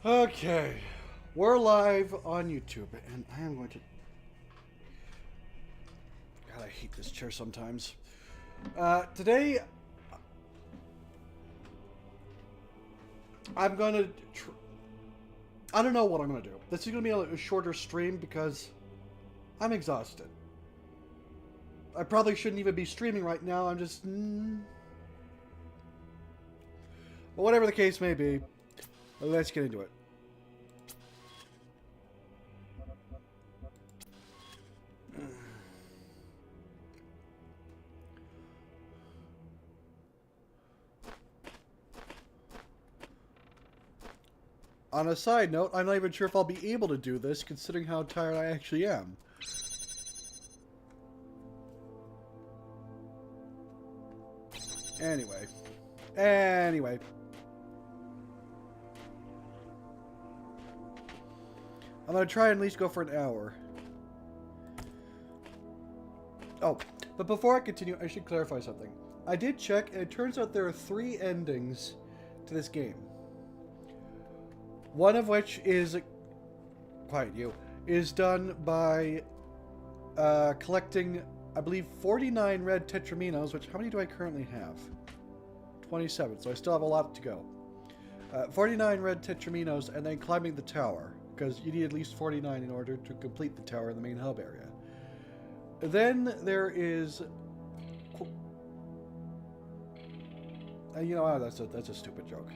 Okay, we're live on YouTube, and I am going to. God, I hate this chair sometimes. Today, I'm gonna. I don't know what I'm gonna do. This is gonna be a shorter stream because I'm exhausted. I probably shouldn't even be streaming right now. I'm just. But whatever the case may be, let's get into it. On a side note, I'm not even sure if I'll be able to do this, considering how tired I actually am. Anyway. I'm gonna try and at least go for an hour. Oh, but before I continue, I should clarify something. I did check, and it turns out there are 3 endings to this game. One of which is, quiet you, is done by collecting, I believe, 49 red tetraminos, which, how many do I currently have? 27, so I still have a lot to go. 49 red tetraminos, and then climbing the tower, because you need at least 49 in order to complete the tower in the main hub area. Then there is... you know, that's a stupid joke.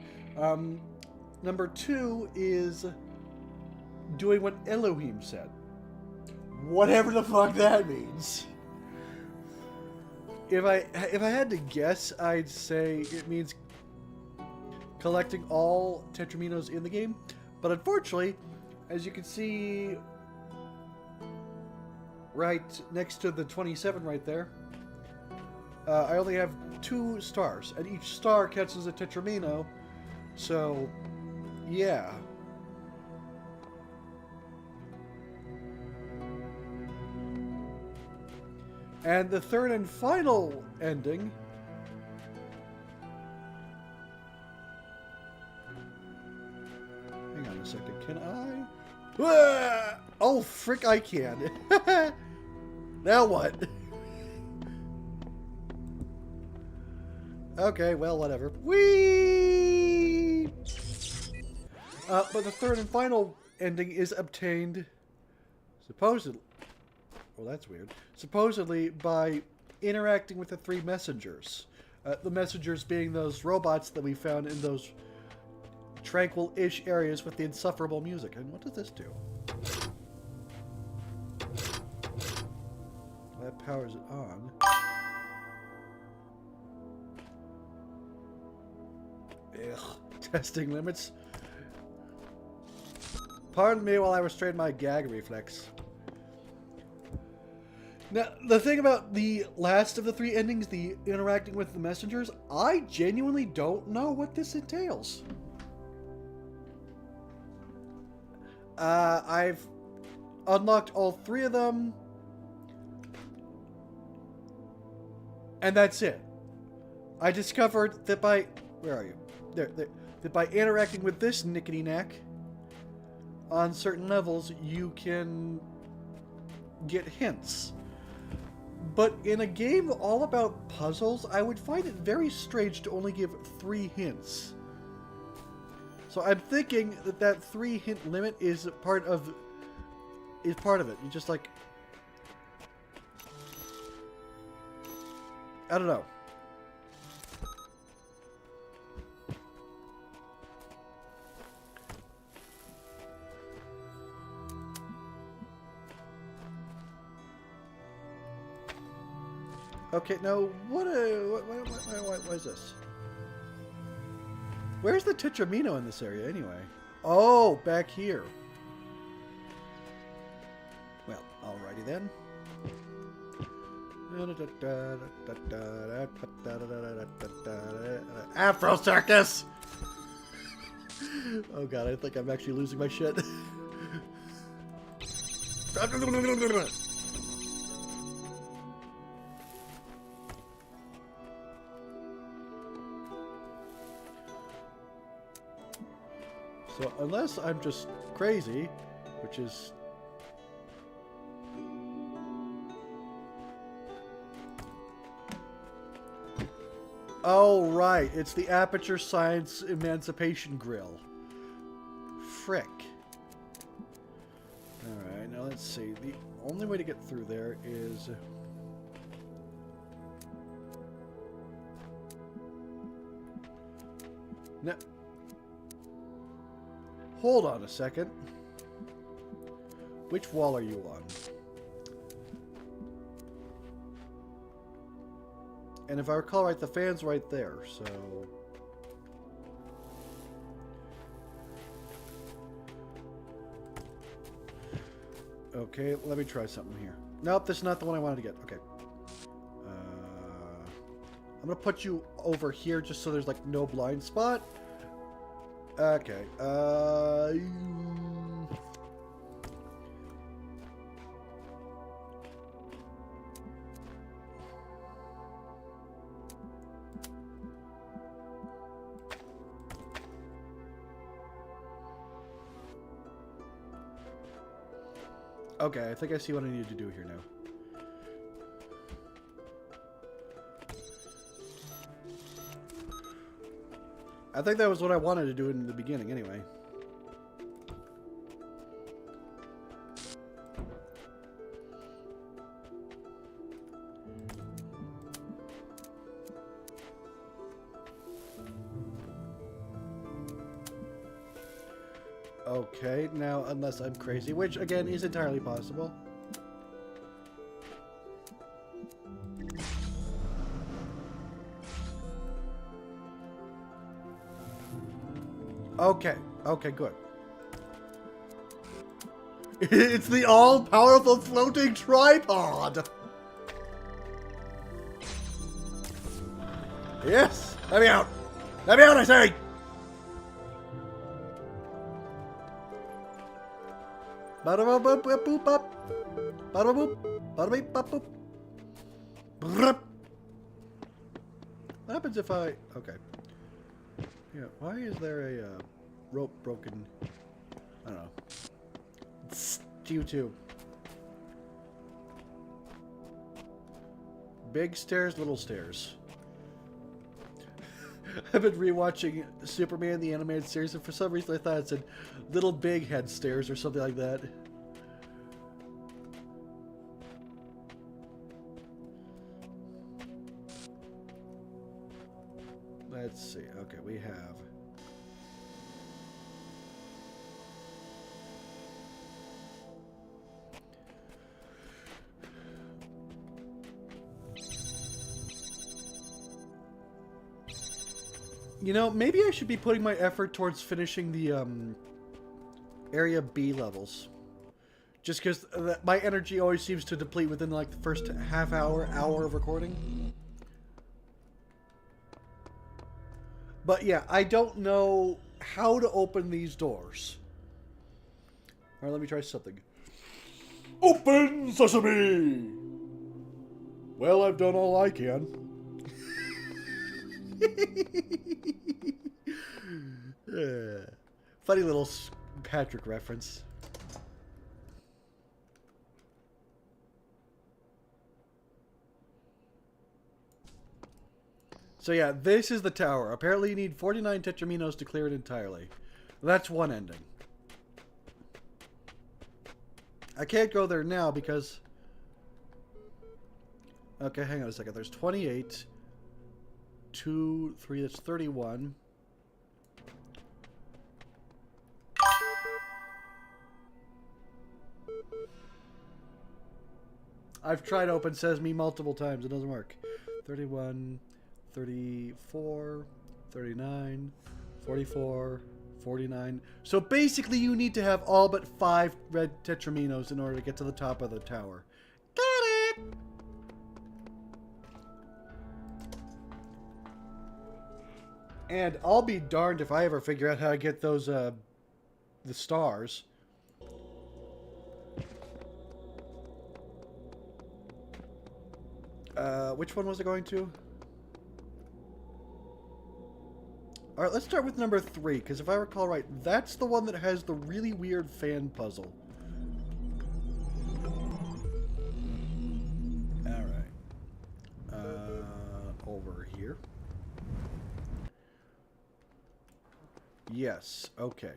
Number 2 is doing what Elohim said. Whatever the fuck that means. If I had to guess, I'd say it means collecting all tetraminos in the game. But unfortunately, as you can see right next to the 27 right there, I only have 2 stars, and each star counts as a tetramino, so yeah. And the third and final ending hang on a second, can I? Ah! Oh, frick, I can. Now what? Okay, well, whatever. Whee! But the third and final ending is obtained, supposedly... Well, that's weird. Supposedly by interacting with the 3 messengers. The messengers being those robots that we found in those tranquil-ish areas with the insufferable music. And what does this do? That powers it on. Ugh. Testing limits. Pardon me while I restrain my gag reflex. Now, the thing about the last of the 3 endings, the interacting with the messengers, I genuinely don't know what this entails. I've unlocked all 3 of them, and that's it. I discovered that by... Where are you? There. That by interacting with this nickety-knack on certain levels, you can get hints. But in a game all about puzzles, I would find it very strange to only give 3 hints. So I'm thinking that that 3 hint limit is part of it. You just like... I don't know. Okay, now, what is this? Where's the tetramino in this area, anyway? Oh, back here. Well, alrighty then. Afro Circus! Oh god, I think I'm actually losing my shit. So unless I'm just crazy, which is... Oh, right. It's the Aperture Science Emancipation Grill. Frick. Alright, now let's see. The only way to get through there is... No. Hold on a second. Which wall are you on? And if I recall right, the fan's right there, so... Okay, let me try something here. Nope, this is not the one I wanted to get. Okay. I'm gonna put you over here just so there's, like, no blind spot. Okay. Okay, I think I see what I need to do here now. I think that was what I wanted to do in the beginning, anyway. Okay, now, unless I'm crazy, which, again, is entirely possible. Okay, okay, good. It's the all-powerful floating tripod! Yes! Let me out! Let me out, I say! Bada-boop-boop-boop-boop. Bada-boop. Bada-beep-bop-boop. Brrrp. What happens if I... Okay. Yeah, why is there a rope broken? I don't know. It's Q2. Big stairs, little stairs. I've been rewatching Superman, the animated series, and for some reason I thought it said little big head stairs or something like that. Let's see. Okay, we have... You know, maybe I should be putting my effort towards finishing the Area B levels. Just because my energy always seems to deplete within like the first half hour of recording. But yeah, I don't know how to open these doors. Alright, let me try something. Open sesame! Well, I've done all I can. Funny little Patrick reference. So yeah, this is the tower. Apparently you need 49 tetraminos to clear it entirely. That's one ending. I can't go there now because... Okay, hang on a second. There's 28. 2, 3, that's 31. I've tried Open Sesame multiple times. It doesn't work. 31, 34, 39, 44, 49. So basically you need to have all but 5 red tetraminos in order to get to the top of the tower. Got it! And I'll be darned if I ever figure out how to get those, the stars. Which one was it going to? Alright, let's start with number 3, because if I recall right, that's the one that has the really weird fan puzzle. Alright. Over here. Yes, okay.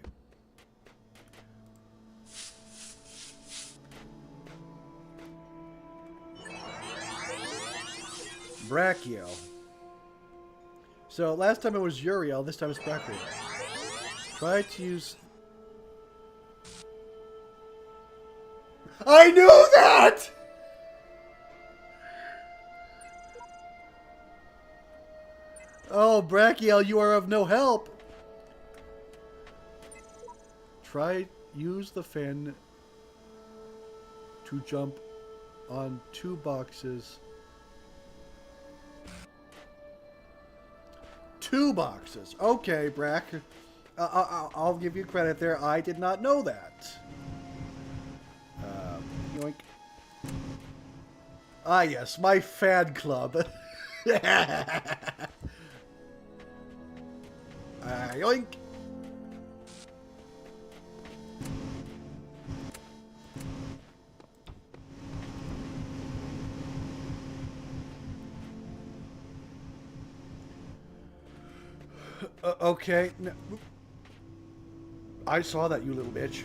Brachio. So last time it was Uriel, this time it's Brachio. Try to use... I knew that! Oh, Brachio, you are of no help. Use the fan to jump on 2 boxes. 2 boxes. Okay, Brack. I'll give you credit there. I did not know that. Yoink. Ah, yes, my fan club. Yoink. Okay. No. I saw that, you little bitch.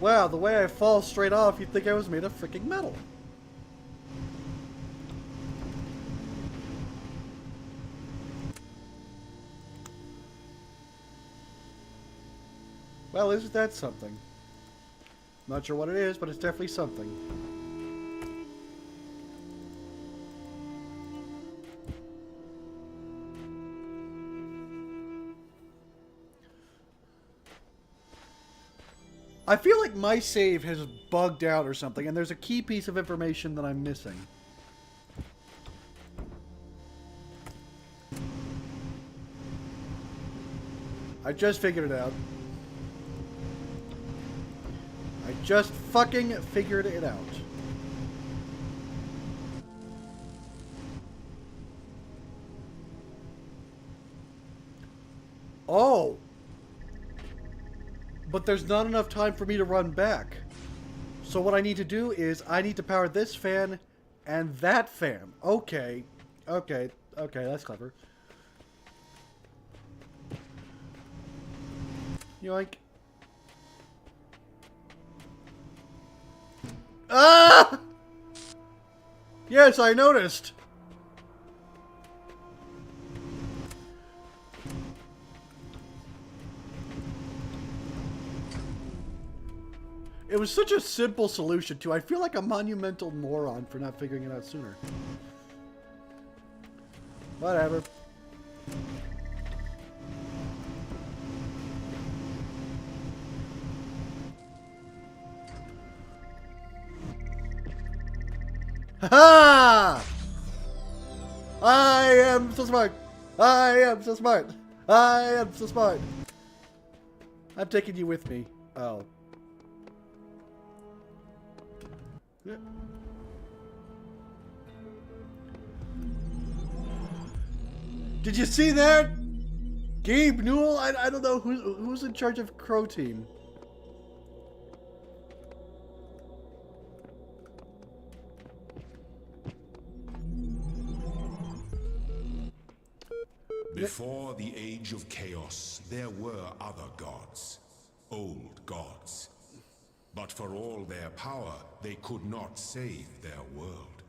Wow, the way I fall straight off, you'd think I was made of freaking metal. Well, isn't that something? Not sure what it is, but it's definitely something. I feel like my save has bugged out or something, and there's a key piece of information that I'm missing. I just figured it out. I just fucking figured it out. Oh! But there's not enough time for me to run back. So what I need to do is I need to power this fan and that fan. Okay. Okay. Okay, that's clever. Yoink. Ah! Yes, I noticed. It was such a simple solution, too. I feel like a monumental moron for not figuring it out sooner. Whatever. Ha-ha! I am so smart. I am so smart. I am so smart. I'm taking you with me. Oh. Yeah. Did you see that? Gabe Newell? I don't know who's in charge of Crow Team. Before the Age of Chaos, there were other gods, old gods. But for all their power, they could not save their world.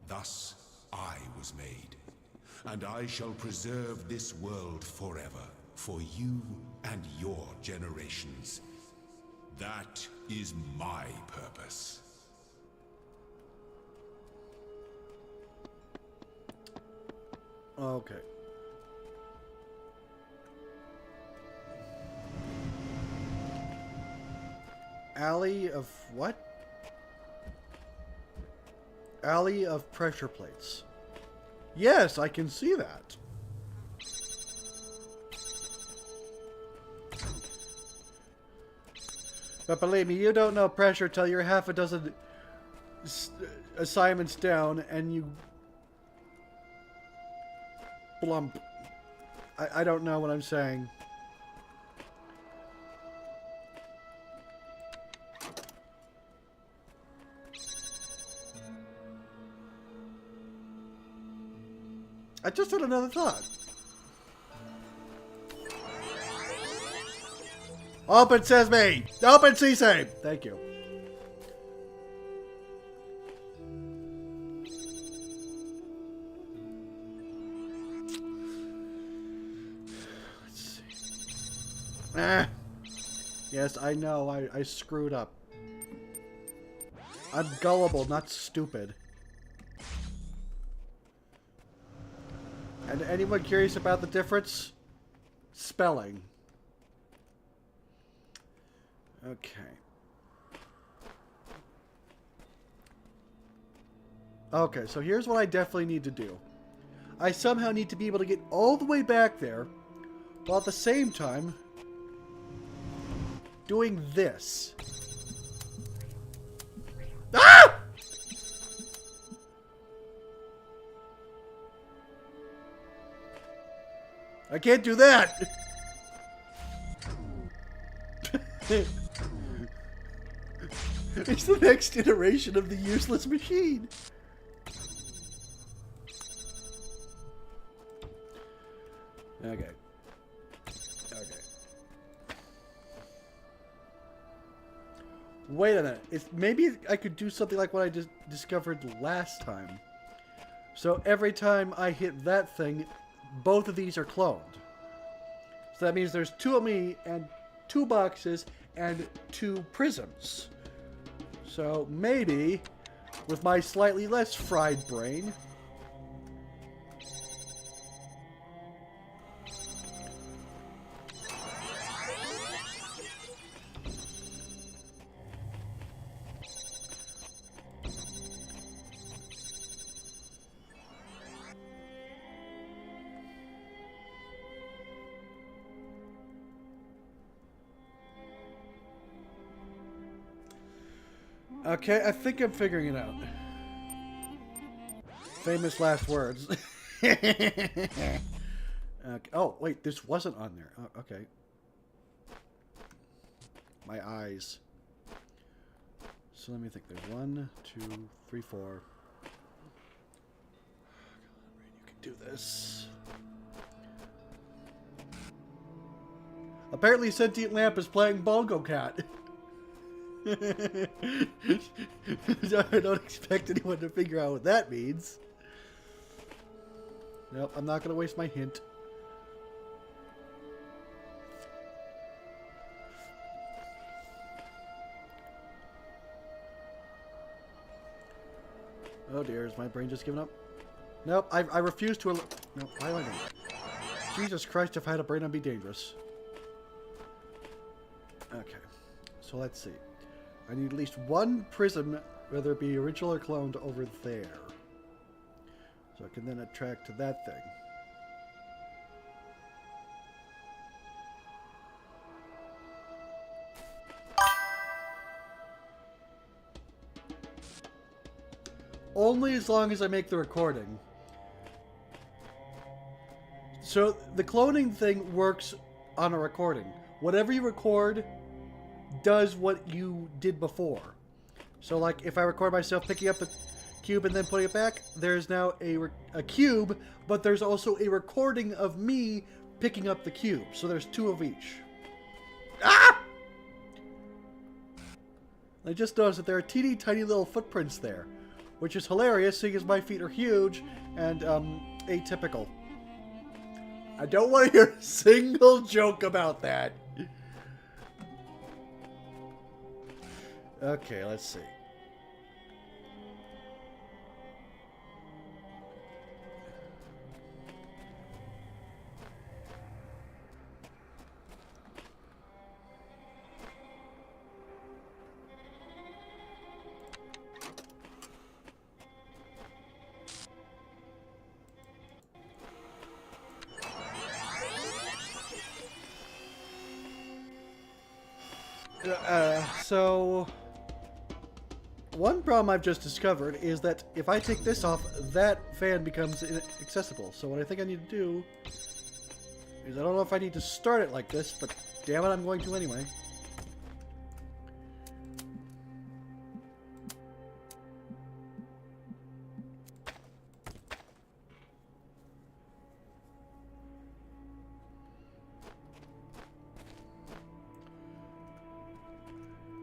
Thus, I was made, and I shall preserve this world forever, for you and your generations. That is my purpose. Okay. Alley of what? Alley of pressure plates. Yes, I can see that. But believe me, you don't know pressure till you're half a dozen assignments down and you blump. I don't know what I'm saying. I just had another thought. Open sesame! Open sesame! Thank you. Let's see. Ah. Yes, I know. I screwed up. I'm gullible, not stupid. And anyone curious about the difference? Spelling. Okay. Okay, so here's what I definitely need to do. I somehow need to be able to get all the way back there, while at the same time doing this. Ah! I can't do that! It's the next iteration of the useless machine. Okay. Okay. Wait a minute. Maybe I could do something like what I just discovered last time. So every time I hit that thing, both of these are cloned. So that means there's 2 of me and 2 boxes and 2 prisms. So maybe, with my slightly less fried brain, okay, I think I'm figuring it out. Famous last words. Okay. Oh, wait, this wasn't on there. Oh, okay. My eyes. So let me think. There's 1, 2, 3, 4. Oh, you can do this. Apparently, Sentient Lamp is playing Bongo Cat. I don't expect anyone to figure out what that means. Nope, I'm not going to waste my hint. Oh dear, is my brain just giving up? Nope, I refuse to... Nope, why am I doing that? Jesus Christ, if I had a brain, I'd be dangerous. Okay, so let's see. I need at least 1 prism, whether it be original or cloned, over there. So I can then attract to that thing. Only as long as I make the recording. So the cloning thing works on a recording. Whatever you record does what you did before. So like if I record myself picking up the cube and then putting it back, there's now a cube, but there's also a recording of me picking up the cube. So there's 2 of each. Ah! I just noticed that there are teeny tiny little footprints there, which is hilarious seeing as my feet are huge and atypical. I don't want to hear a single joke about that. Okay, let's see. So one problem I've just discovered is that if I take this off, that fan becomes inaccessible. So what I think I need to do is, I don't know if I need to start it like this, but damn it, I'm going to anyway.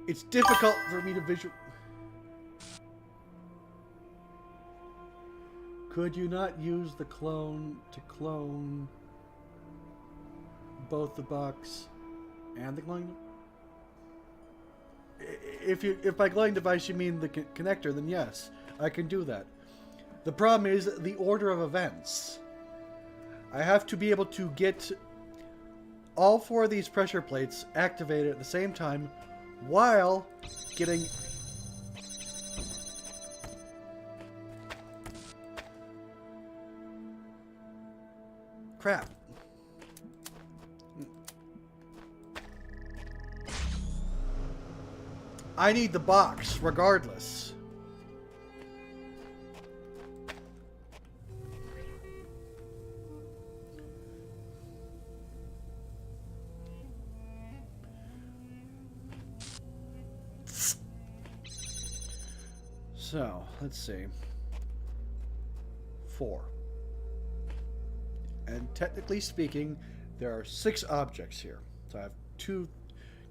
It's difficult for me to visual. Could you not use the clone to clone both the box and the glowing? If by glowing device you mean the connector, then yes, I can do that. The problem is the order of events. I have to be able to get all 4 of these pressure plates activated at the same time while getting crap. I need the box regardless. So, let's see. 4. And technically speaking, there are 6 objects here. So I have 2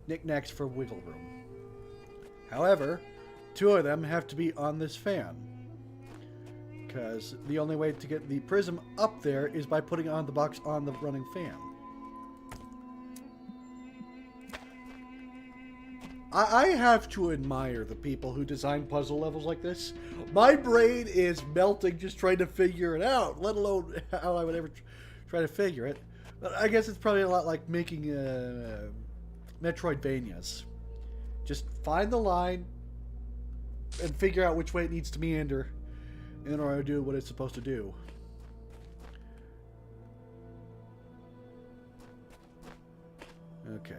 knickknacks for wiggle room. However, 2 of them have to be on this fan. Because the only way to get the prism up there is by putting on the box on the running fan. I have to admire the people who design puzzle levels like this. My brain is melting just trying to figure it out, let alone how I would ever try to figure it. But I guess it's probably a lot like making Metroidvanias. Just find the line and figure out which way it needs to meander in order to do what it's supposed to do. Okay.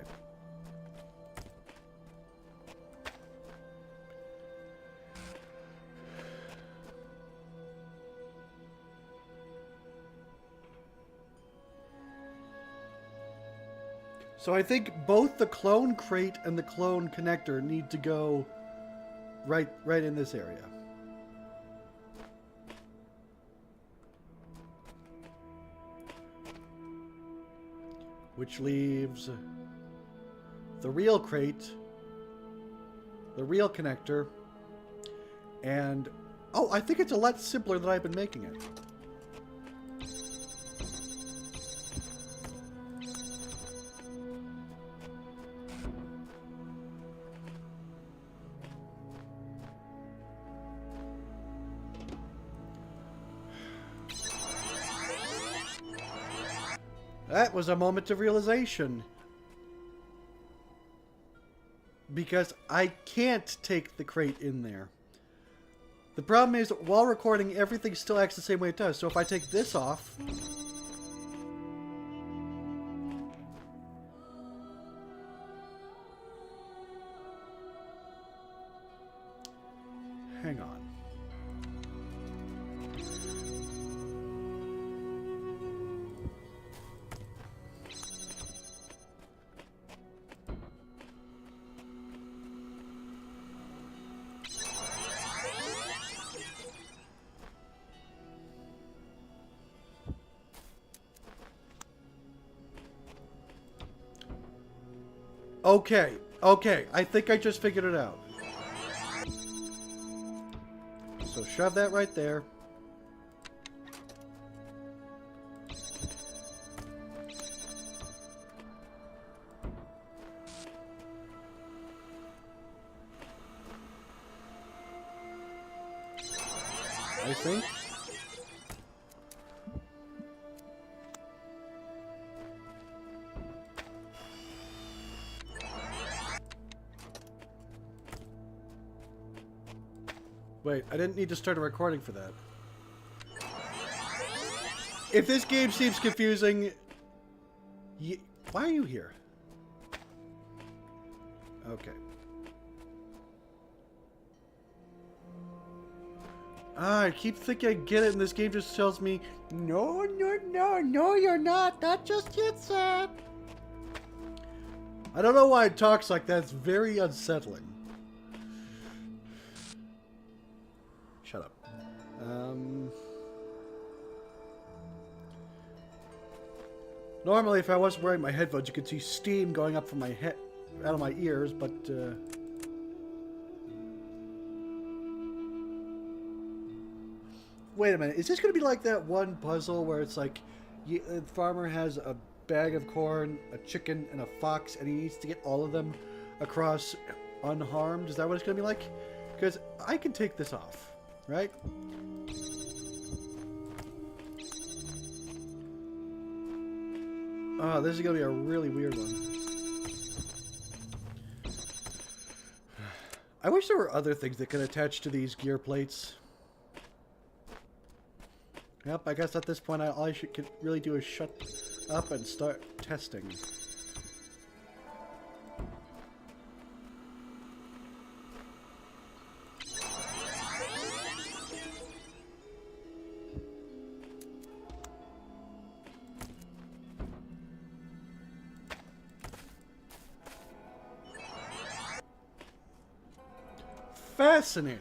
So I think both the clone crate and the clone connector need to go right in this area. Which leaves the real crate, the real connector, and oh, I think it's a lot simpler than I've been making it. That was a moment of realization. Because I can't take the crate in there. The problem is, while recording, everything still acts the same way it does. So if I take this off... Hang on. Okay, I think I just figured it out. So shove that right there. I think. Wait, I didn't need to start a recording for that. If this game seems confusing... Why are you here? Okay. I keep thinking I get it, and this game just tells me, no, you're not. Not just yet, sir. I don't know why it talks like that. It's very unsettling. Shut up. Normally, if I wasn't wearing my headphones, you could see steam going up from my head, out of my ears, but, Wait a minute. Is this going to be like that one puzzle where it's like the farmer has a bag of corn, a chicken, and a fox, and he needs to get all of them across unharmed? Is that what it's going to be like? Because I can take this off, right? Oh, this is going to be a really weird one. I wish there were other things that could attach to these gear plates. Yep, I guess at this point all I could really do is shut up and start testing. Fascinating.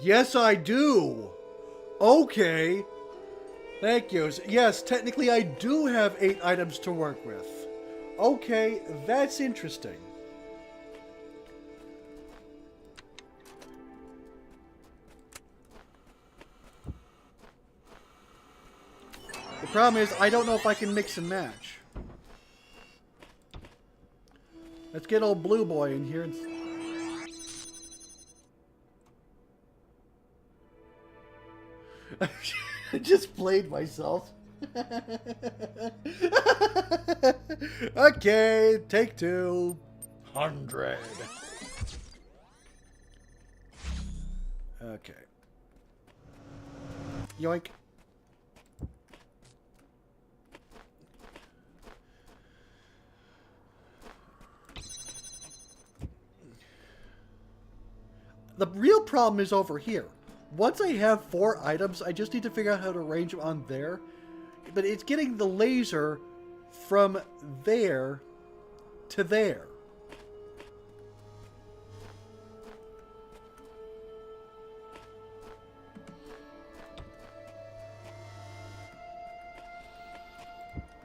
Yes, I do. Okay. Thank you. Yes, technically I do have 8 items to work with. Okay, that's interesting. The problem is, I don't know if I can mix and match. Let's get old Blue Boy in here and... I just played myself. Okay, take 200. Okay. Yoink. The real problem is over here. Once I have 4 items, I just need to figure out how to arrange them on there. But it's getting the laser from there to there.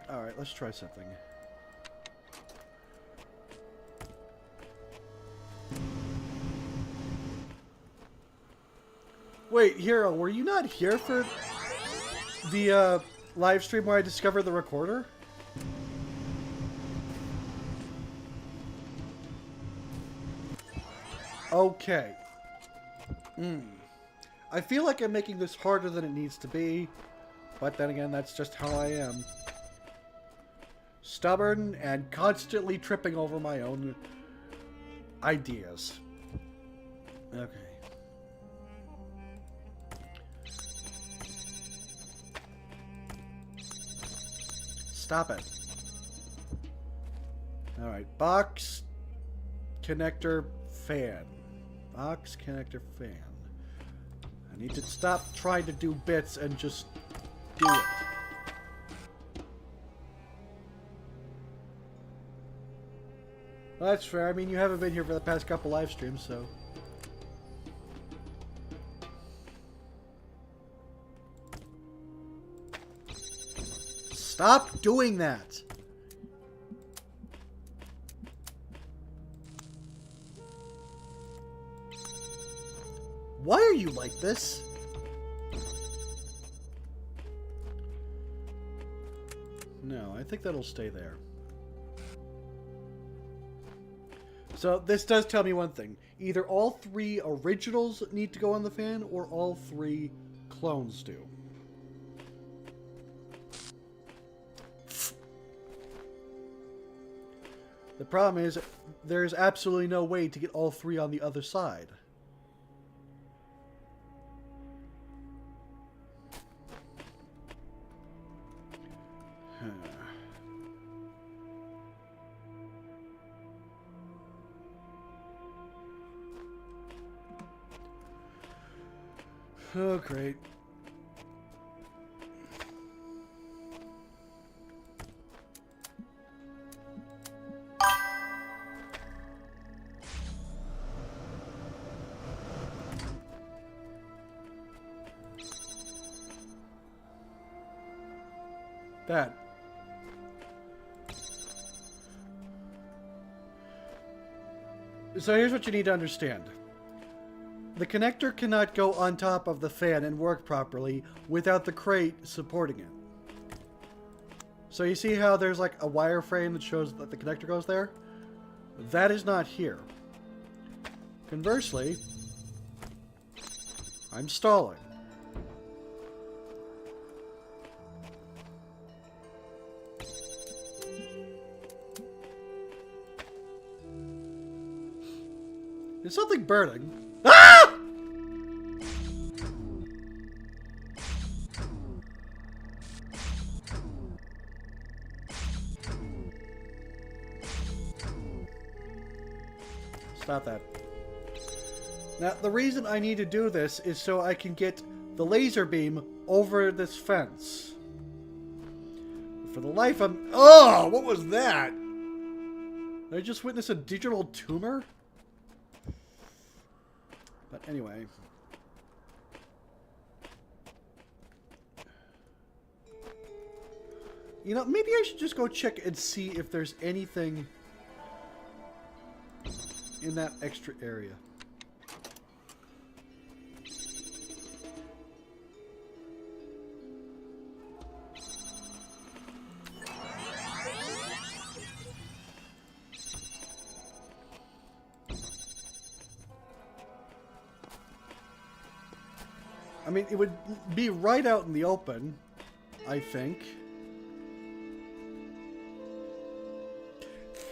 Alright, let's try something. Wait, Hero, were you not here for the live stream where I discovered the recorder? Okay. I feel like I'm making this harder than it needs to be, but then again, that's just how I am. Stubborn and constantly tripping over my own ideas. Okay. Stop it. Alright, box, connector, fan. Box, connector, fan. I need to stop trying to do bits and just do it. Well, that's fair. I mean, you haven't been here for the past couple live streams, so... Stop doing that! Why are you like this? No, I think that'll stay there. So this does tell me one thing. Either all 3 originals need to go on the fan, or all 3 clones do. The problem is, there's absolutely no way to get all 3 on the other side. Oh, great. That. So here's what you need to understand. The connector cannot go on top of the fan and work properly without the crate supporting it. So you see how there's like a wireframe that shows that the connector goes there? That is not here. Conversely, I'm stalling. There's something burning. Ah! Stop that. Now, the reason I need to do this is so I can get the laser beam over this fence. For the life of... Oh, what was that? Did I just witness a digital tumor? But anyway. You know, maybe I should just go check and see if there's anything in that extra area. I mean, it would be right out in the open, I think.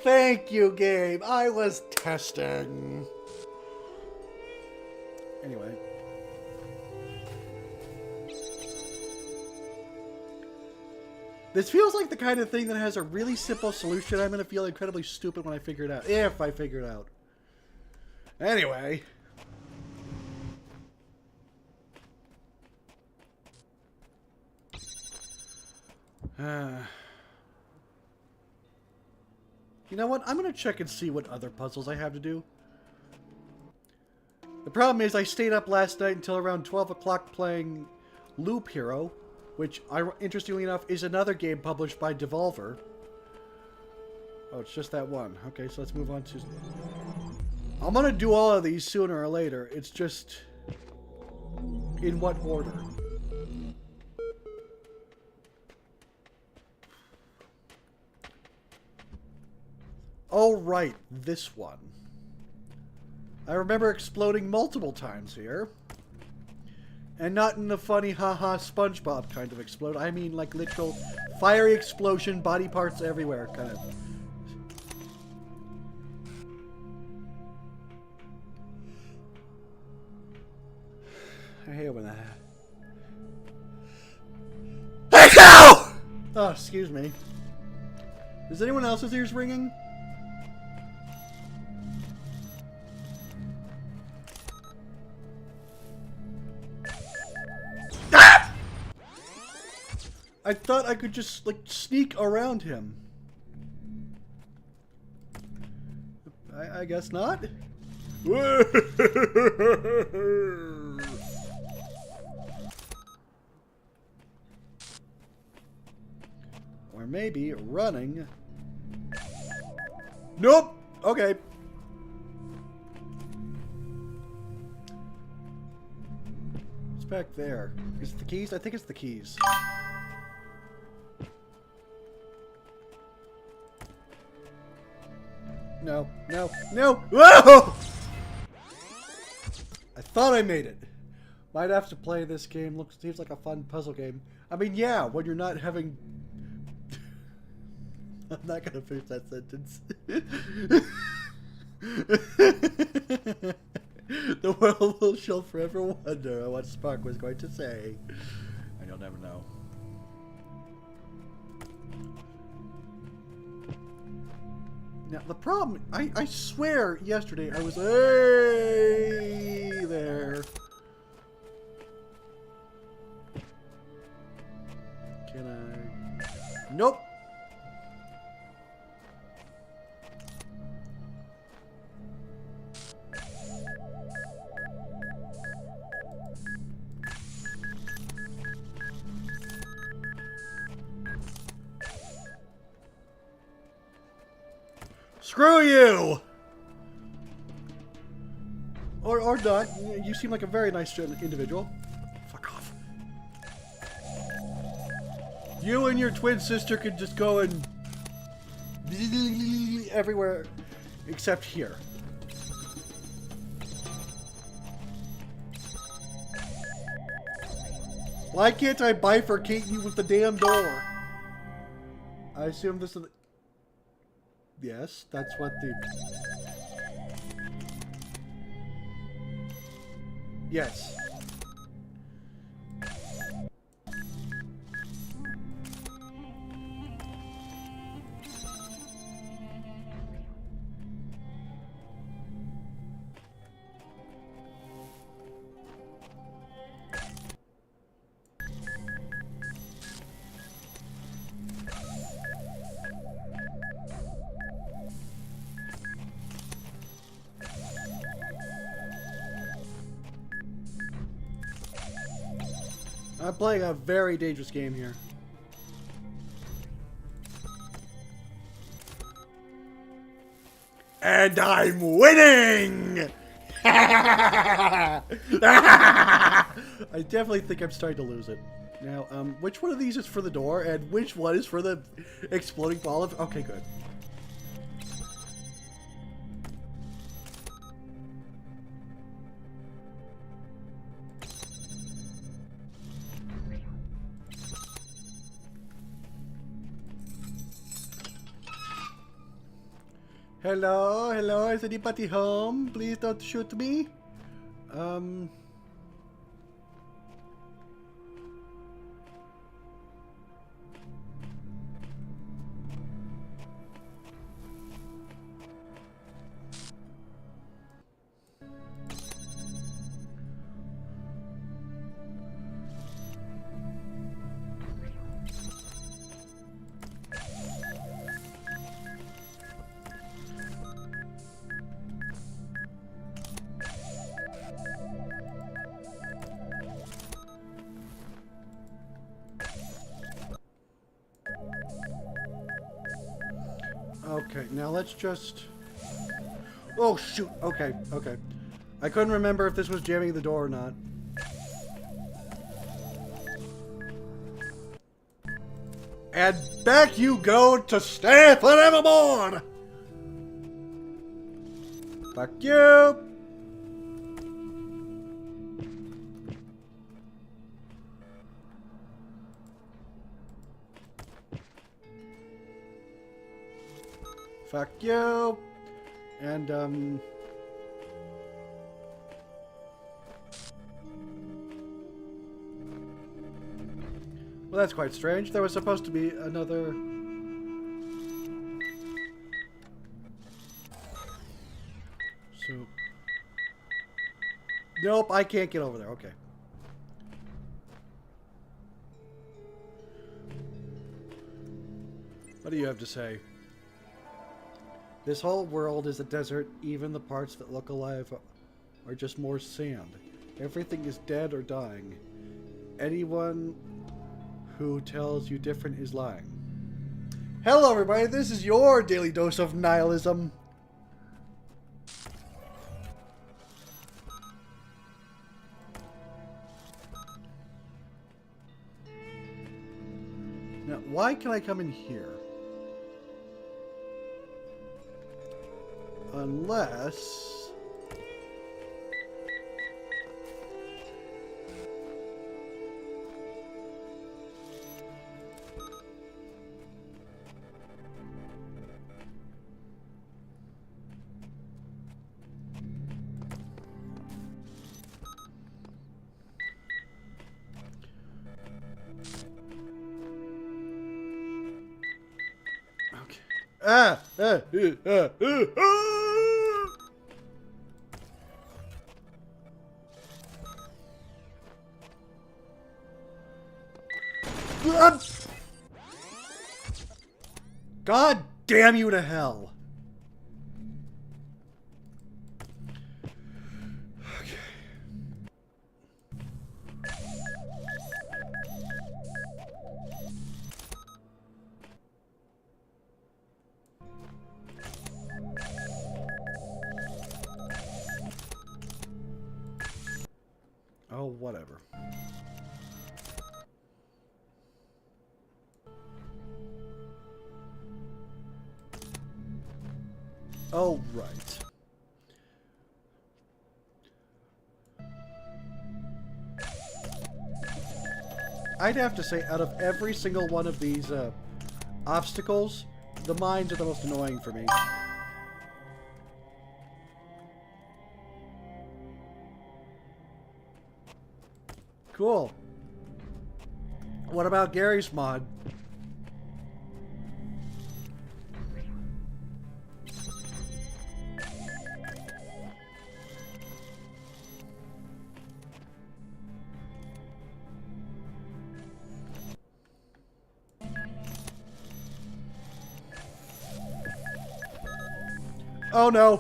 Thank you, Gabe. I was testing. Anyway. This feels like the kind of thing that has a really simple solution. I'm going to feel incredibly stupid when I figure it out. If I figure it out. Anyway. You know what? I'm going to check and see what other puzzles I have to do. The problem is I stayed up last night until around 12 o'clock playing Loop Hero, which, interestingly enough, is another game published by Devolver. Oh, it's just that one. Okay, so let's move on to... I'm going to do all of these sooner or later. It's just... in what order? Oh, right. This one. I remember exploding multiple times here. And not in the funny haha SpongeBob kind of explode. I mean like literal fiery explosion, body parts everywhere kind of. I hate when that happens. Oh, excuse me. Is anyone else's ears ringing? I thought I could just, like, sneak around him. I guess not. Or maybe running. Nope! Okay. What's back there? Is it the keys? I think it's the keys. No, no, no! Whoa! I thought I made it. Might have to play this game. Seems like a fun puzzle game. I mean, yeah, when you're not having... I'm not gonna finish that sentence. The world shall forever wonder what Spark was going to say. And you'll never know. Now, the problem, I swear yesterday I was, hey there. Screw you! Or not. You seem like a very nice individual. Fuck off. You and your twin sister could just go and... everywhere except here. Why can't I bifurcate you with the damn door? I assume this is the... Yes, that's what the... Yes. I'm playing a very dangerous game here. And I'm winning! I definitely think I'm starting to lose it. Now, which one of these is for the door, and which one is for the exploding ball of... Okay, good. Hello, hello, is anybody home? Please don't shoot me. Okay, now let's just... Oh, shoot. Okay, okay. I couldn't remember if this was jamming the door or not. And back you go to stay forevermore! Fuck you! Fuck you! And, well, that's quite strange. There was supposed to be another... So... Nope, I can't get over there. Okay. What do you have to say? This whole world is a desert. Even the parts that look alive are just more sand. Everything is dead or dying. Anyone who tells you different is lying. Hello everybody, this is your daily dose of nihilism. Now, why can I come in here? Unless... Okay. God damn you to hell. Okay. Oh, whatever. Oh, right. I'd have to say, out of every single one of these obstacles, the mines are the most annoying for me. Cool. What about Gary's mod? Oh no.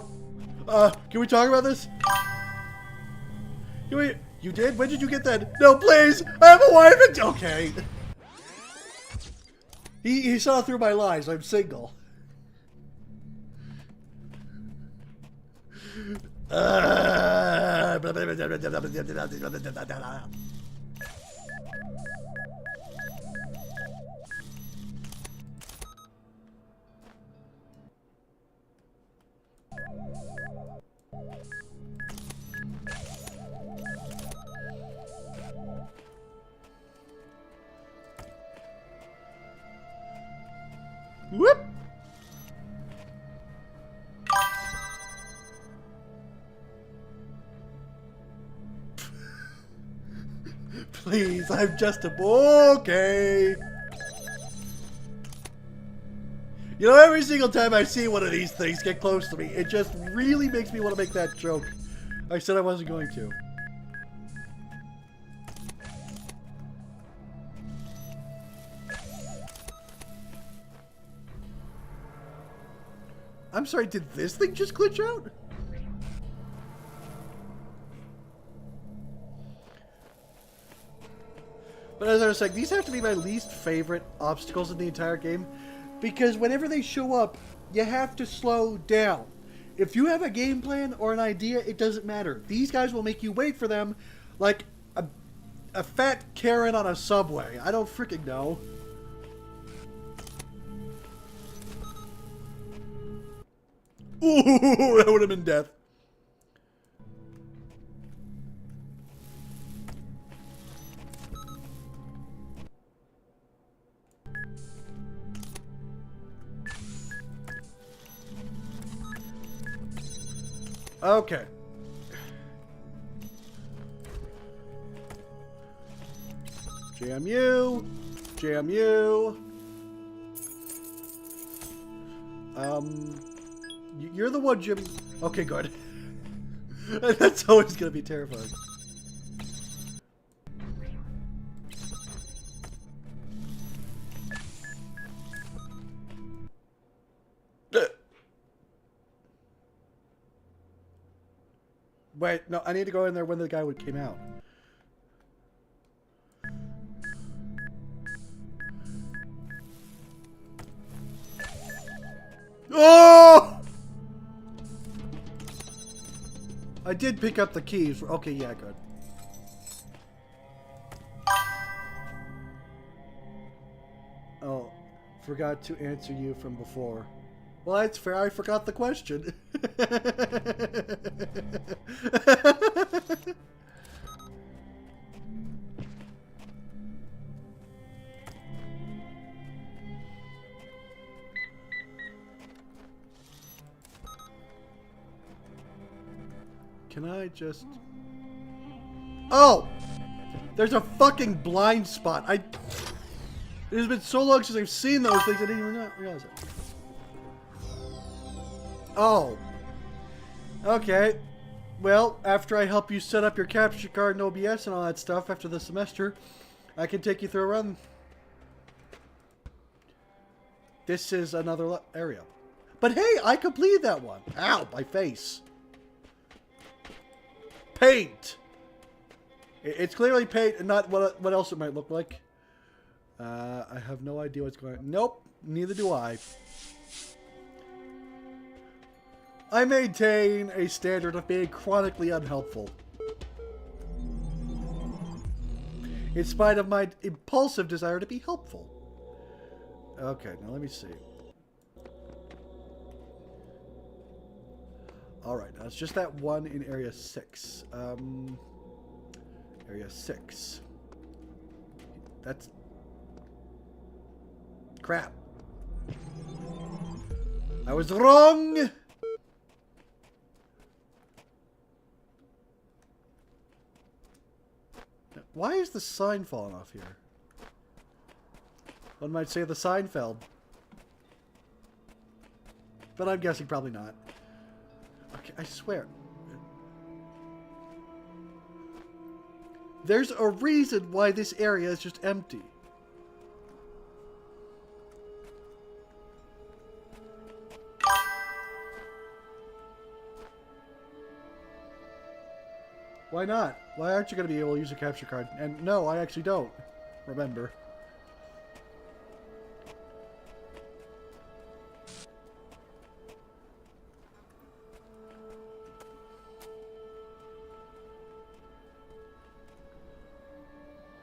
Can we talk about this? Can we... You did? When did you get that? No, please! I have a wife and... Okay. He saw through my lies. I'm single. Whoop! Please, I'm just a... Okay. You know, every single time I see one of these things get close to me, it just really makes me want to make that joke. I said I wasn't going to. I'm sorry, did this thing just glitch out? But as I was saying, these have to be my least favorite obstacles in the entire game. Because whenever they show up, you have to slow down. If you have a game plan or an idea, it doesn't matter. These guys will make you wait for them like a fat Karen on a subway. I don't freaking know. Ooh, that would have been death. Okay. JMU. JMU. You're the one, Jimmy. Okay, good. That's always gonna be terrifying. Wait, no, I need to go in there when the guy came out. Oh! I did pick up the keys. Okay, yeah, good. Oh, forgot to answer you from before. Well, that's fair. I forgot the question. Can I just... Oh! There's a fucking blind spot. It has been so long since I've seen those things I didn't even realize it. Oh. Okay. Well, after I help you set up your capture card and OBS and all that stuff after the semester, I can take you through a run. This is another area. But hey, I completed that one. Ow, my face. Paint! It's clearly paint and not what else it might look like. I have no idea what's going on. Nope, neither do I. I maintain a standard of being chronically unhelpful. in spite of my impulsive desire to be helpful. Okay, now let me see. Alright, now it's just that one in Area 6. Area 6. That's... crap. I was wrong! Why is the sign falling off here? One might say the sign fell. But I'm guessing probably not. Okay, I swear. There's a reason why this area is just empty. Why not? Why aren't you going to be able to use a capture card? And no, I actually don't. Remember.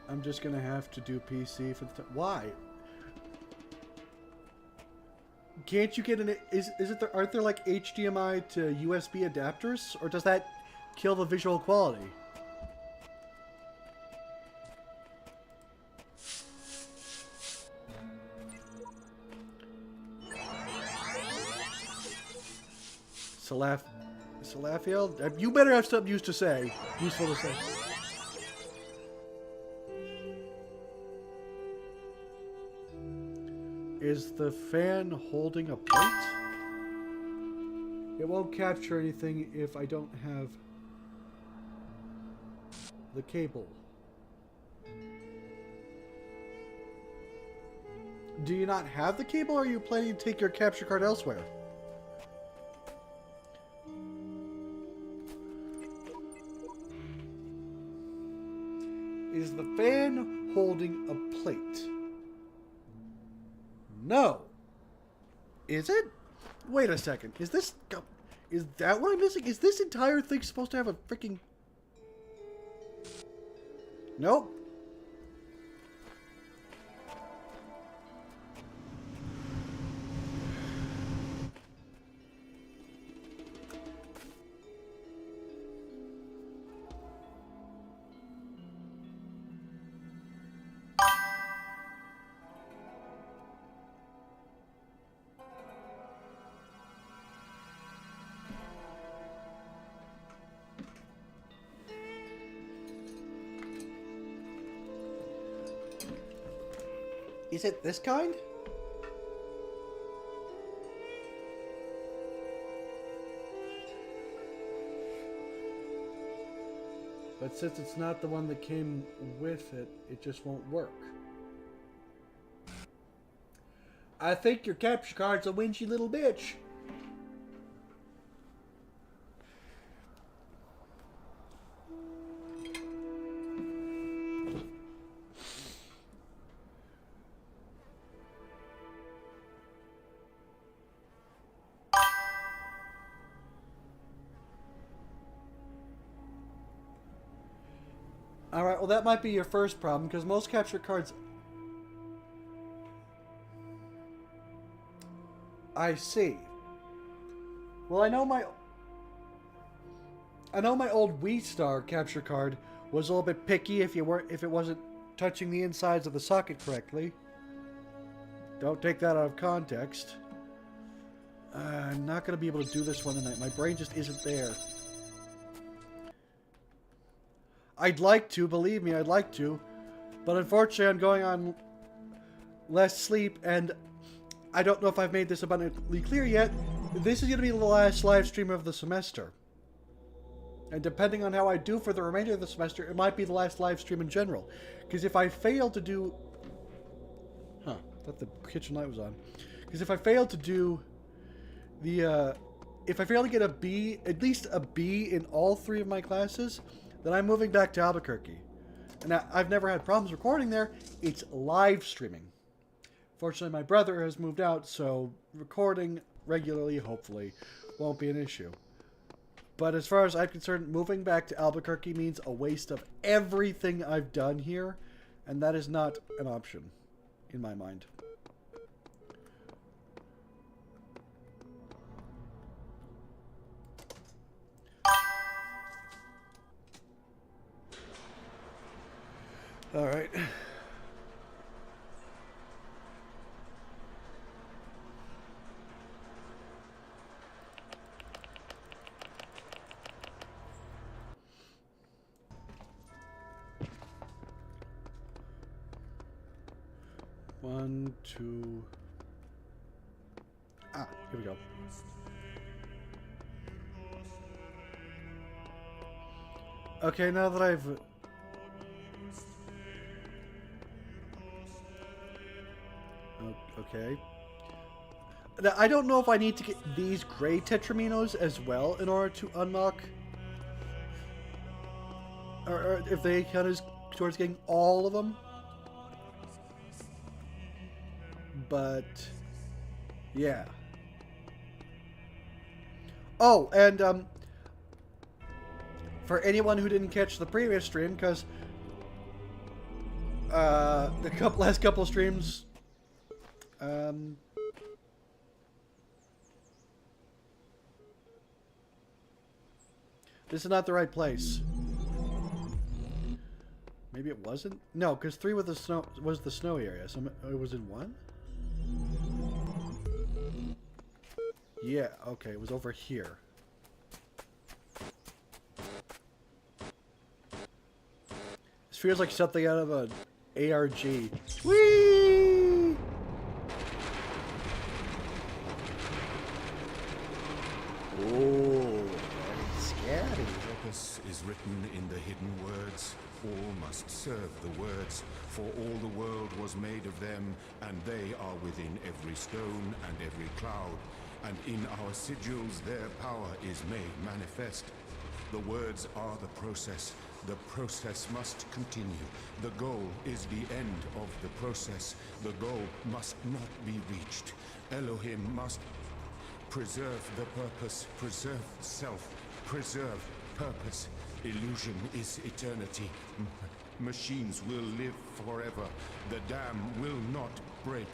I'm just going to have to do PC for the time. Why? Can't you get an... Is it there, aren't there like HDMI to USB adapters? Or does that kill the visual quality? Salafiel? You better have something useful to say. Is the fan holding a plate? It won't capture anything if I don't have the cable. Do you not have the cable, or are you planning to take your capture card elsewhere? Is the fan holding a plate? No. Is it? Wait a second. Is that what I'm missing? Is this entire thing supposed to have a freaking... Nope. Is it this kind? But since it's not the one that came with it, it just won't work. I think your capture card's a whingy little bitch. Alright, well that might be your first problem, because most capture cards... I see. Well, I know my old Wii Star capture card was a little bit picky if it wasn't touching the insides of the socket correctly. Don't take that out of context. I'm not going to be able to do this one tonight. My brain just isn't there. I'd like to, believe me, I'd like to. But unfortunately, I'm going on less sleep, and I don't know if I've made this abundantly clear yet. This is going to be the last live stream of the semester. And depending on how I do for the remainder of the semester, it might be the last live stream in general. Because if I fail to do... Huh, I thought the kitchen light was on. Because if I fail to do the... if I fail to get a B, at least a B in all 3 of my classes... then I'm moving back to Albuquerque. And I've never had problems recording there. It's live streaming. Fortunately, my brother has moved out, so recording regularly, hopefully, won't be an issue. But as far as I'm concerned, moving back to Albuquerque means a waste of everything I've done here. And that is not an option, in my mind. All right. One, two. Ah, here we go. Okay, now that I've... Okay. Now, I don't know if I need to get these gray Tetraminos as well in order to unlock... Or if they count as towards getting all of them. But... yeah. Oh, and for anyone who didn't catch the previous stream, because the last couple of streams, this is not the right place. Maybe it wasn't. No, because 3 was the snowy area. So it was in 1. Yeah. Okay, it was over here. This feels like something out of an ARG. Whee! Oh, that's scary. Purpose is written in the hidden words. All must serve the words, for all the world was made of them, and they are within every stone and every cloud. And in our sigils their power is made manifest. The words are the process. The process must continue. The goal is the end of the process. The goal must not be reached. Elohim must preserve the purpose, preserve self, preserve purpose. Illusion is eternity. Machines will live forever. The dam will not break.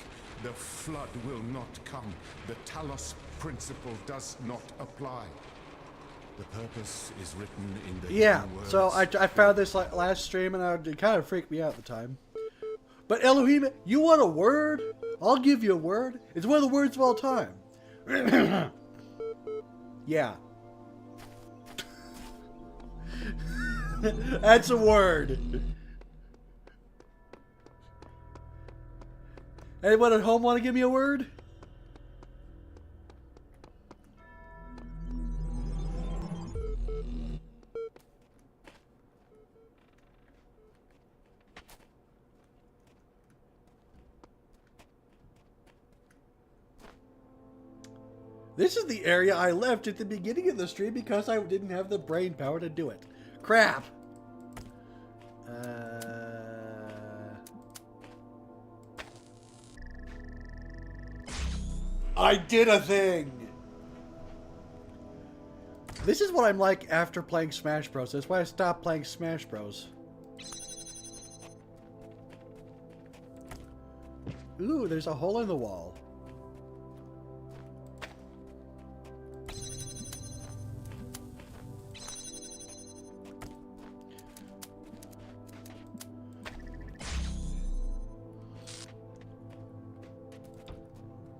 The flood will not come. The Talos principle does not apply. The purpose is written in the hidden words. So I found this last stream and it kind of freaked me out at the time. But Elohim, you want a word? I'll give you a word. It's one of the words of all time. Yeah. That's a word. Anyone at home want to give me a word? This is the area I left at the beginning of the stream because I didn't have the brain power to do it. Crap! I did a thing! This is what I'm like after playing Smash Bros. That's why I stopped playing Smash Bros. Ooh, there's a hole in the wall.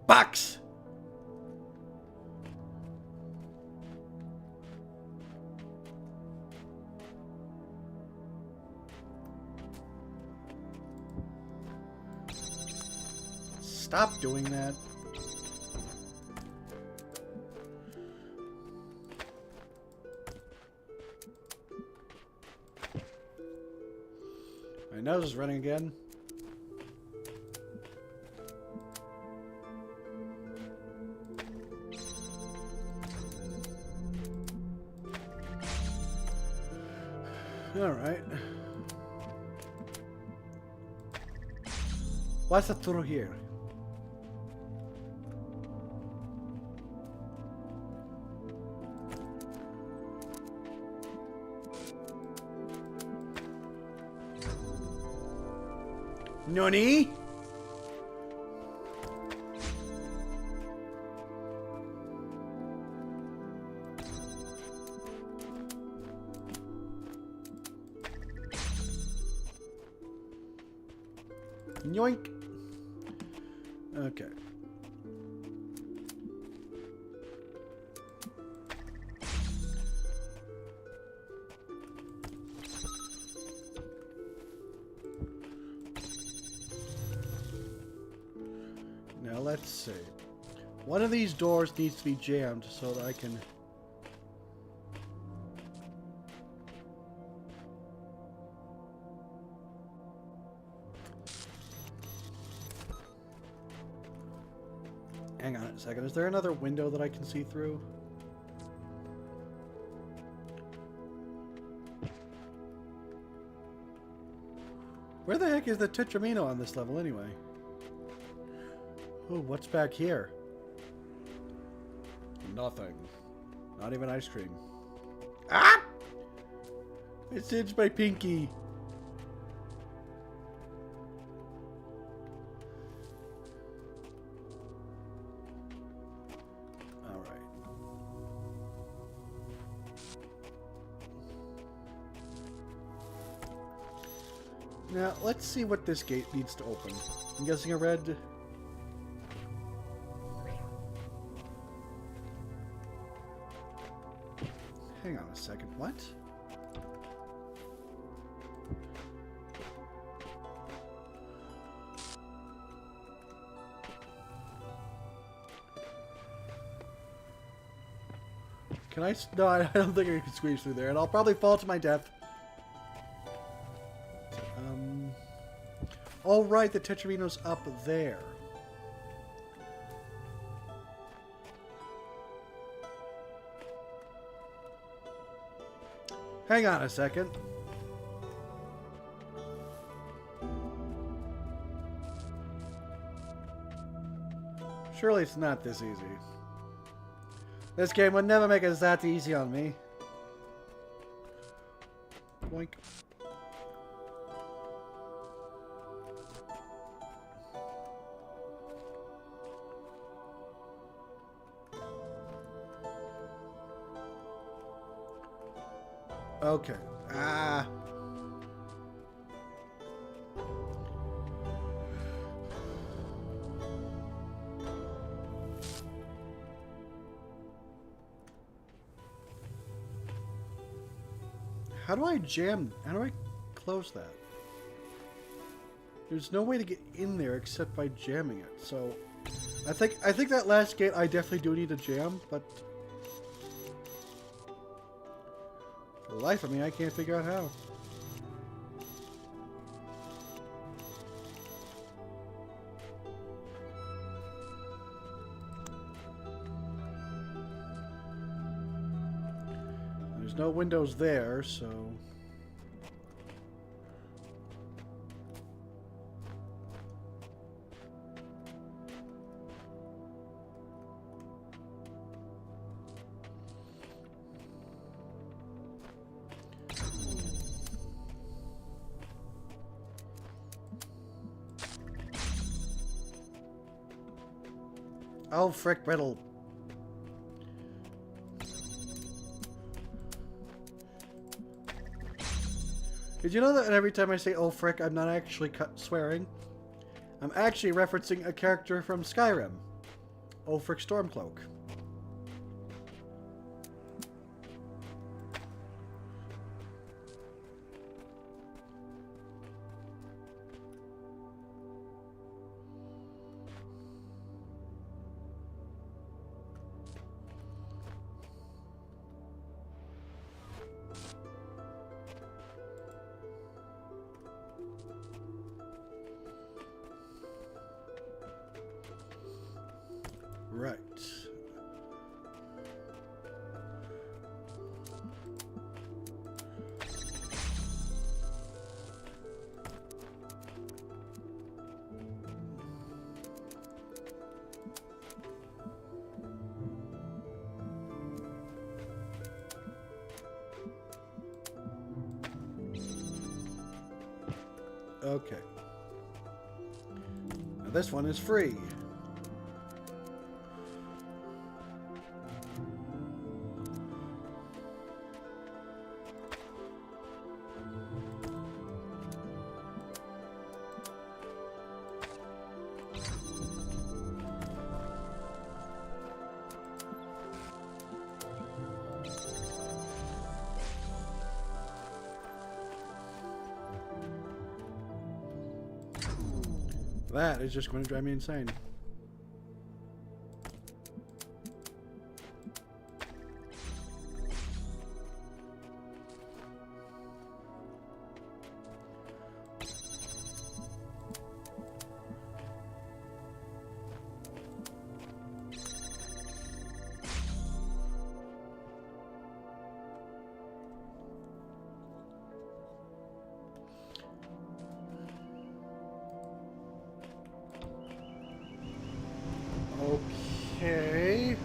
Box! Stop doing that. My nose is running again. All right. What's up through here? Nani? Yoink. Okay. Now let's see. One of these doors needs to be jammed so that I can... Hang on a second. Is there another window that I can see through? Where the heck is the Tetramino on this level anyway? Ooh, what's back here? Nothing. Not even ice cream. Ah! It singed my pinky. Alright. Now, let's see what this gate needs to open. I'm guessing a red... Hang on a second. What? Can I? No, I don't think I can squeeze through there, and I'll probably fall to my death. Oh, right, the Tetramino's up there. Hang on a second. Surely it's not this easy. This game would never make it that easy on me. Boink. Okay. Ah. How do I jam? How do I close that? There's no way to get in there except by jamming it. So, I think that last gate I definitely do need to jam, but for the life of me, I can't figure out how. There's no windows there, so... Oh, frick, Riddle. Did you know that every time I say "oh frick," I'm not actually swearing? I'm actually referencing a character from Skyrim. Oh frick Stormcloak. Right. Okay. This one is free. That is just going to drive me insane. Okay.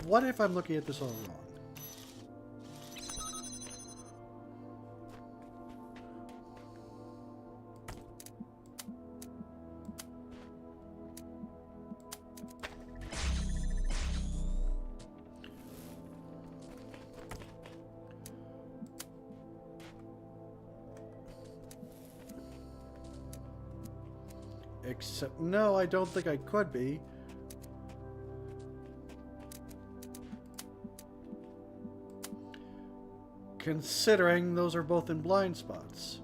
What if I'm looking at this all wrong? Except, no, I don't think I could be. Considering those are both in blind spots.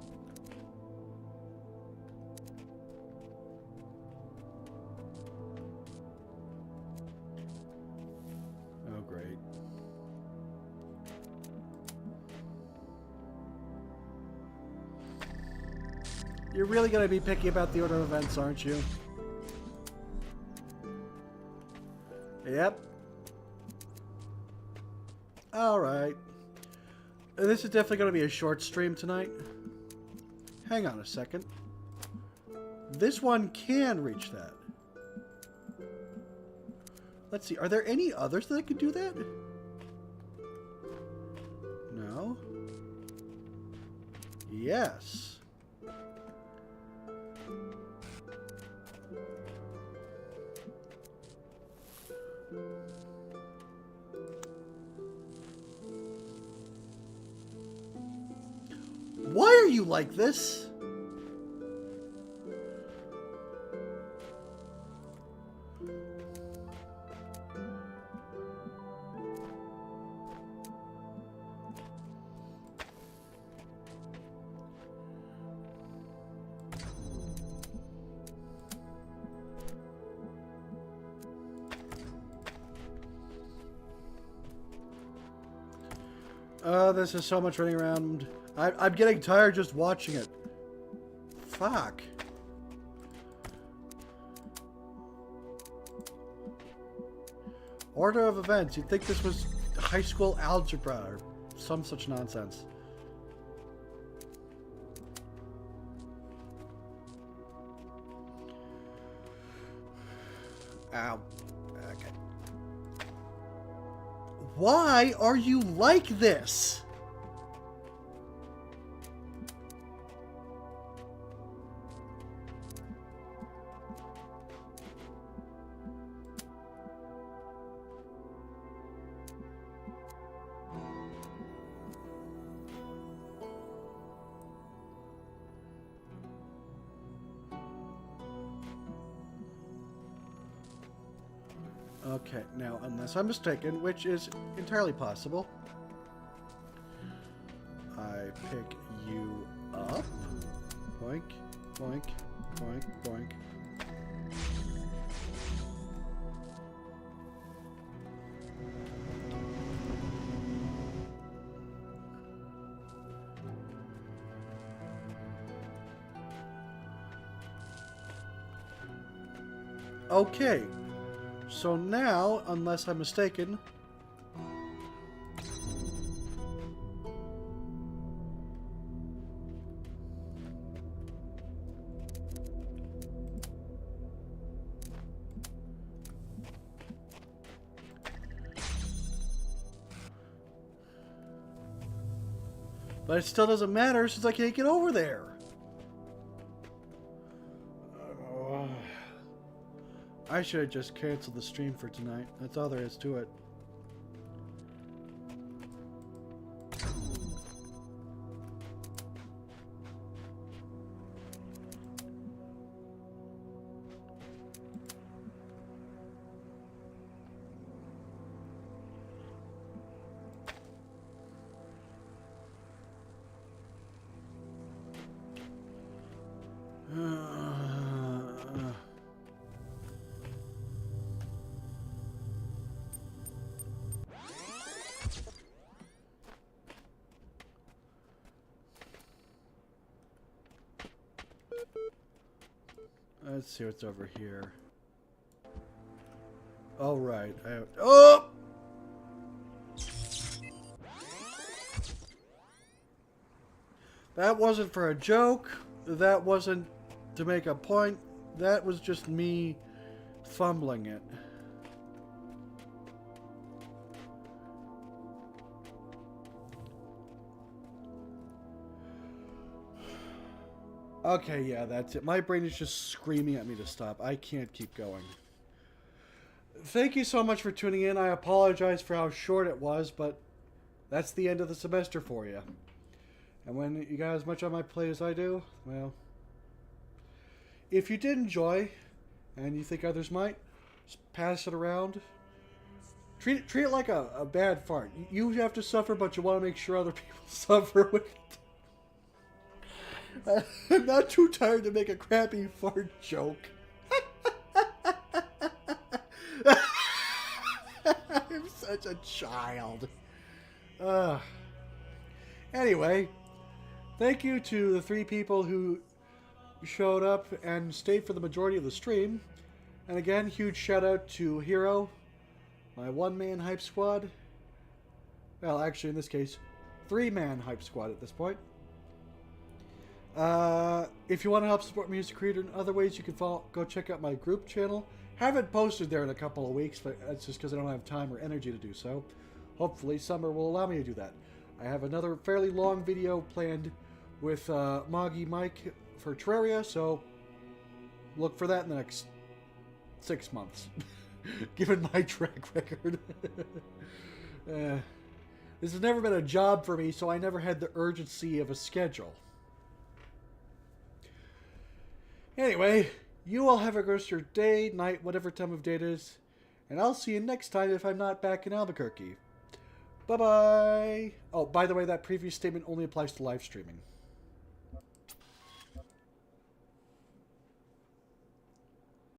Oh, great. You're really going to be picky about the order of events, aren't you? Yep. All right. This is definitely going to be a short stream tonight. Hang on a second. This one can reach that. Let's see. Are there any others that could do that? No. Yes. Why are you like this? This is so much running around. I'm getting tired just watching it. Fuck. Order of events. You'd think this was high school algebra or some such nonsense. Ow. Okay. Why are you like this? Okay, now, unless I'm mistaken, which is entirely possible, I pick you up. Boink, boink, boink, boink. Okay. So now, unless I'm mistaken... But it still doesn't matter since I can't get over there. I should have just canceled the stream for tonight. That's all there is to it. Let's see what's over here. All right. Oh! That wasn't for a joke. That wasn't to make a point. That was just me fumbling it. Okay, yeah, that's it. My brain is just screaming at me to stop. I can't keep going. Thank you so much for tuning in. I apologize for how short it was, but that's the end of the semester for you. And when you got as much on my plate as I do, well, if you did enjoy, and you think others might, just pass it around. Treat it like a bad fart. You have to suffer, but you want to make sure other people suffer with it. I'm not too tired to make a crappy fart joke. I'm such a child. Anyway, thank you to the 3 people who showed up and stayed for the majority of the stream. And again, huge shout out to Hero, my 1-man hype squad. Well, actually, in this case, 3-man hype squad at this point. If you want to help support Music Creator in other ways, you can go check out my group channel. Haven't posted there in a couple of weeks, but that's just because I don't have time or energy to do so. Hopefully, summer will allow me to do that. I have another fairly long video planned with Moggy Mike for Terraria, so look for that in the next 6 months, given my track record. This has never been a job for me, so I never had the urgency of a schedule. Anyway, you all have a good day, night, whatever time of day it is, and I'll see you next time if I'm not back in Albuquerque. Bye-bye! Oh, by the way, that previous statement only applies to live streaming.